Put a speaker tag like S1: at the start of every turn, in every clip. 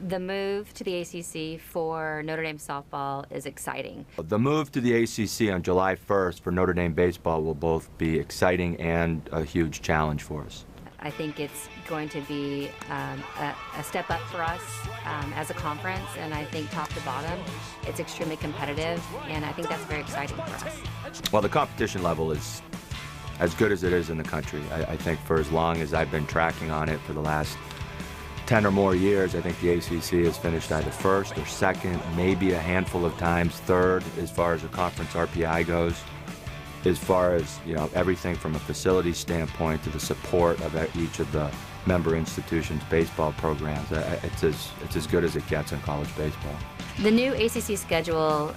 S1: The move to the ACC for Notre Dame softball is exciting.
S2: The move to the ACC on July 1st for Notre Dame baseball will both be exciting and a huge challenge for us.
S1: I think it's going to be a step up for us as a conference, and I think top to bottom, it's extremely competitive, and I think that's very exciting for us.
S2: Well, the competition level is as good as it is in the country. I think for as long as I've been tracking on it for the last 10 or more years, I think the ACC has finished either first or second, maybe a handful of times third as far as the conference RPI goes. As far as, you know, everything from a facility standpoint to the support of each of the member institutions' baseball programs, it's as good as it gets in college baseball.
S1: The new ACC schedule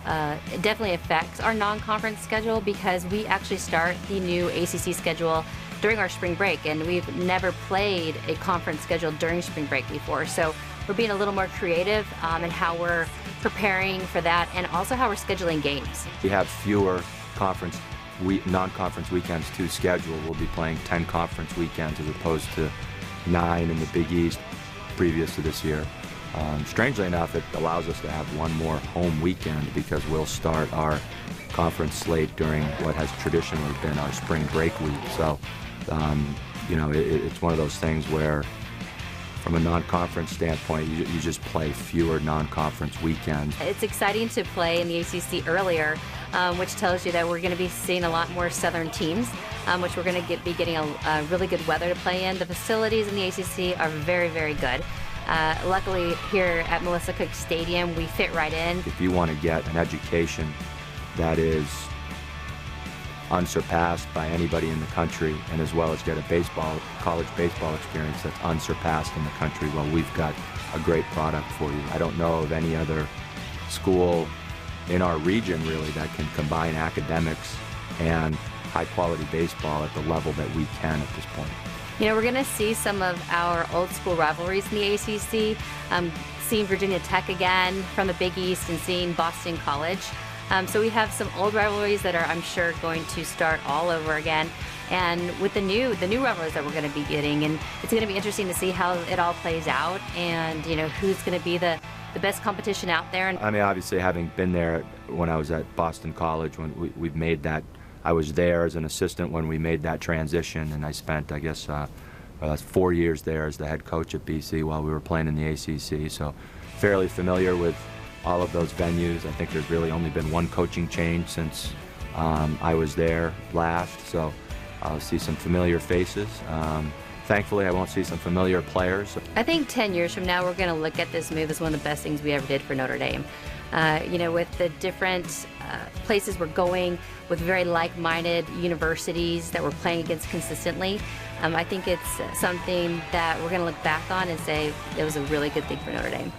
S1: definitely affects our non-conference schedule because we actually start the new ACC schedule during our spring break, and we've never played a conference schedule during spring break before. So we're being a little more creative in how we're preparing for that and also how we're scheduling games.
S2: We have fewer non-conference weekends to schedule. We'll be playing 10 conference weekends as opposed to 9 in the Big East previous to this year. Strangely enough, it allows us to have one more home weekend because we'll start our conference slate during what has traditionally been our spring break week. So, you know, it's one of those things where from a non-conference standpoint, you just play fewer non-conference weekends.
S1: It's exciting to play in the ACC earlier, which tells you that we're going to be seeing a lot more Southern teams, which we're going to be getting a really good weather to play in. The facilities in the ACC are very, very good. Luckily, here at Melissa Cook Stadium, we fit right in.
S2: If you want to get an education that is unsurpassed by anybody in the country, and as well as get a college baseball experience that's unsurpassed in the country, well, we've got a great product for you. I don't know of any other school in our region, really, that can combine academics and high-quality baseball at the level that we can at this point.
S1: You know, we're going to see some of our old school rivalries in the ACC, seeing Virginia Tech again from the Big East and seeing Boston College. So we have some old rivalries that are, I'm sure, going to start all over again. And with the new rivalries that we're going to be getting, and it's going to be interesting to see how it all plays out and, you know, who's going to be the best competition out there. And
S2: I mean, obviously, having been there when I was at Boston College, when we've made that, I was there as an assistant when we made that transition, and I spent, I guess, 4 years there as the head coach at BC while we were playing in the ACC. So fairly familiar with all of those venues. I think there's really only been one coaching change since I was there last, so I'll see some familiar faces. Thankfully, I won't see some familiar players.
S1: I think 10 years from now, we're going to look at this move as one of the best things we ever did for Notre Dame. You know, with the different places we're going, with very like-minded universities that we're playing against consistently, I think it's something that we're going to look back on and say it was a really good thing for Notre Dame.